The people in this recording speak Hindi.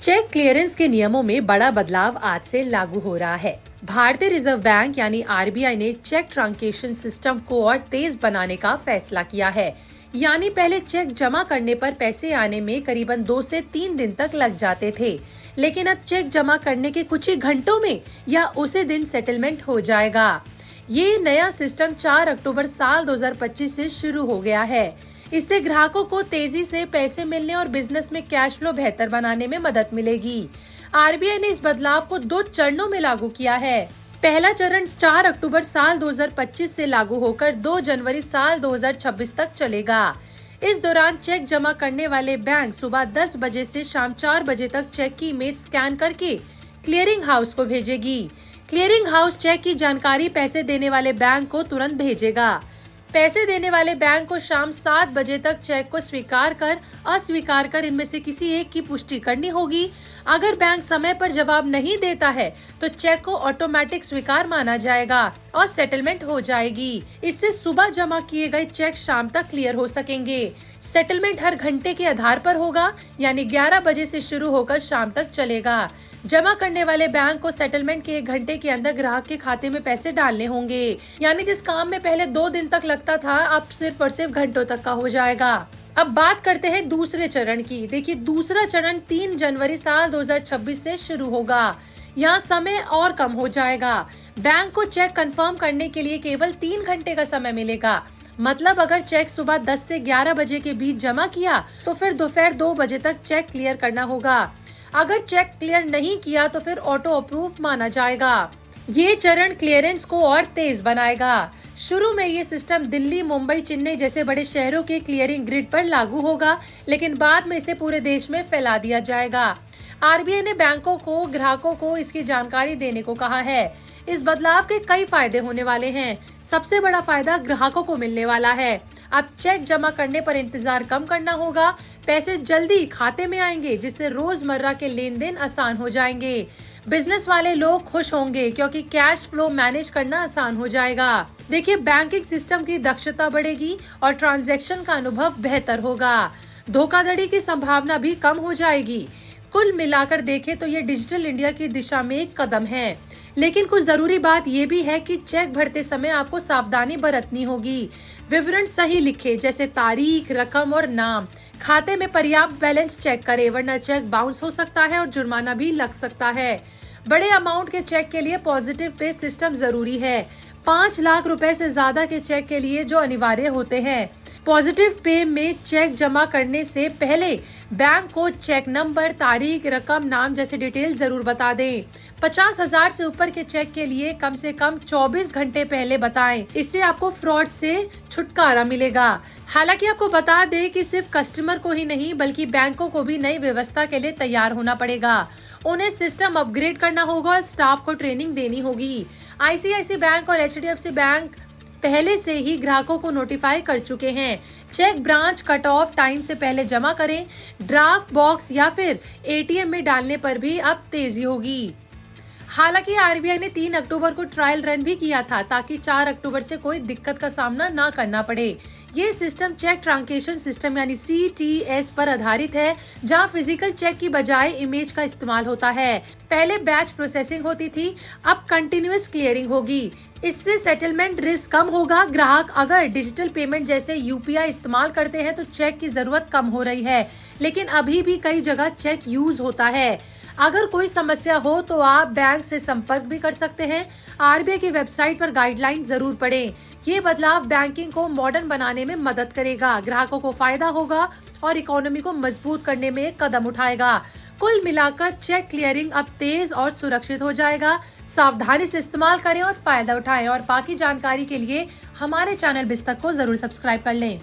चेक क्लियरेंस के नियमों में बड़ा बदलाव आज से लागू हो रहा है। भारतीय रिजर्व बैंक यानी आरबीआई ने चेक ट्रांकेशन सिस्टम को और तेज बनाने का फैसला किया है। यानी पहले चेक जमा करने पर पैसे आने में करीबन 2 से 3 दिन तक लग जाते थे, लेकिन अब चेक जमा करने के कुछ ही घंटों में या उसी दिन सेटलमेंट हो जाएगा। ये नया सिस्टम 4 अक्टूबर साल 2025 से शुरू हो गया है। इससे ग्राहकों को तेजी से पैसे मिलने और बिजनेस में कैश फ्लो बेहतर बनाने में मदद मिलेगी। आरबीआई ने इस बदलाव को 2 चरणों में लागू किया है। पहला चरण 4 अक्टूबर साल 2025 से लागू होकर 2 जनवरी साल 2026 तक चलेगा। इस दौरान चेक जमा करने वाले बैंक सुबह 10 बजे से शाम 4 बजे तक चेक की इमेज स्कैन करके क्लियरिंग हाउस को भेजेगी। क्लियरिंग हाउस चेक की जानकारी पैसे देने वाले बैंक को तुरंत भेजेगा। पैसे देने वाले बैंक को शाम 7 बजे तक चेक को स्वीकार कर अस्वीकार कर इनमें से किसी एक की पुष्टि करनी होगी। अगर बैंक समय पर जवाब नहीं देता है तो चेक को ऑटोमेटिक स्वीकार माना जाएगा और सेटलमेंट हो जाएगी। इससे सुबह जमा किए गए चेक शाम तक क्लियर हो सकेंगे। सेटलमेंट हर घंटे के आधार पर होगा, यानी 11 बजे से शुरू होकर शाम तक चलेगा। जमा करने वाले बैंक को सेटलमेंट के 1 घंटे के अंदर ग्राहक के खाते में पैसे डालने होंगे। यानी जिस काम में पहले 2 दिन तक लगता था, अब सिर्फ और सिर्फ घंटों तक का हो जाएगा। अब बात करते हैं दूसरे चरण की। देखिए, दूसरा चरण 3 जनवरी साल 2026 से शुरू होगा। यहाँ समय और कम हो जाएगा। बैंक को चेक कंफर्म करने के लिए केवल 3 घंटे का समय मिलेगा। मतलब अगर चेक सुबह 10 से 11 बजे के बीच जमा किया तो फिर दोपहर 2 बजे तक चेक क्लियर करना होगा। अगर चेक क्लियर नहीं किया तो फिर ऑटो अप्रूव माना जाएगा। ये चरण क्लियरेंस को और तेज बनाएगा। शुरू में ये सिस्टम दिल्ली, मुंबई, चेन्नई जैसे बड़े शहरों के क्लियरिंग ग्रिड पर लागू होगा, लेकिन बाद में इसे पूरे देश में फैला दिया जाएगा। आरबीआई ने बैंकों को ग्राहकों को इसकी जानकारी देने को कहा है। इस बदलाव के कई फायदे होने वाले हैं। सबसे बड़ा फायदा ग्राहकों को मिलने वाला है। अब चेक जमा करने पर इंतजार कम करना होगा। पैसे जल्दी खाते में आएंगे, जिससे रोजमर्रा के लेन देन आसान हो जाएंगे। बिजनेस वाले लोग खुश होंगे क्योंकि कैश फ्लो मैनेज करना आसान हो जाएगा। देखिए, बैंकिंग सिस्टम की दक्षता बढ़ेगी और ट्रांजैक्शन का अनुभव बेहतर होगा। धोखाधड़ी की संभावना भी कम हो जाएगी। कुल मिलाकर देखें तो ये डिजिटल इंडिया की दिशा में एक कदम है। लेकिन कुछ जरूरी बात ये भी है कि चेक भरते समय आपको सावधानी बरतनी होगी। विवरण सही लिखें, जैसे तारीख, रकम और नाम। खाते में पर्याप्त बैलेंस चेक करें, वरना चेक बाउंस हो सकता है और जुर्माना भी लग सकता है। बड़े अमाउंट के चेक के लिए पॉजिटिव पे सिस्टम जरूरी है। 5 लाख रुपए से ज्यादा के चेक के लिए जो अनिवार्य होते हैं। पॉजिटिव पे में चेक जमा करने से पहले बैंक को चेक नंबर, तारीख, रकम, नाम जैसे डिटेल जरूर बता दें। 50,000 से ऊपर के चेक के लिए कम से कम 24 घंटे पहले बताएं। इससे आपको फ्रॉड से छुटकारा मिलेगा। हालांकि आपको बता दें कि सिर्फ कस्टमर को ही नहीं बल्कि बैंकों को भी नई व्यवस्था के लिए तैयार होना पड़ेगा। उन्हें सिस्टम अपग्रेड करना होगा और स्टाफ को ट्रेनिंग देनी होगी। आईसीआईसीआई बैंक और एचडीएफसी बैंक पहले से ही ग्राहकों को नोटिफाई कर चुके हैं। Cheque branch cut off time से पहले जमा करें। ड्राफ्ट बॉक्स या फिर एटीएम में डालने पर भी अब तेजी होगी। हालांकि आरबीआई ने 3 अक्टूबर को ट्रायल रन भी किया था, ताकि 4 अक्टूबर से कोई दिक्कत का सामना ना करना पड़े। ये सिस्टम चेक ट्रांकेशन सिस्टम यानी CTS पर आधारित है, जहां फिजिकल चेक की बजाय इमेज का इस्तेमाल होता है। पहले बैच प्रोसेसिंग होती थी, अब कंटिन्यूअस क्लियरिंग होगी। इससे सेटलमेंट रिस्क कम होगा। ग्राहक अगर डिजिटल पेमेंट जैसे UPI इस्तेमाल करते हैं तो चेक की जरूरत कम हो रही है, लेकिन अभी भी कई जगह चेक यूज होता है। अगर कोई समस्या हो तो आप बैंक से संपर्क भी कर सकते हैं। आरबीआई की वेबसाइट पर गाइडलाइन जरूर पढ़ें। ये बदलाव बैंकिंग को मॉडर्न बनाने में मदद करेगा, ग्राहकों को फायदा होगा और इकोनॉमी को मजबूत करने में एक कदम उठाएगा। कुल मिलाकर चेक क्लियरिंग अब तेज और सुरक्षित हो जाएगा। सावधानी से इस्तेमाल करें और फायदा उठाएं। और बाकी जानकारी के लिए हमारे चैनल बिस्तक को जरूर सब्सक्राइब कर लें।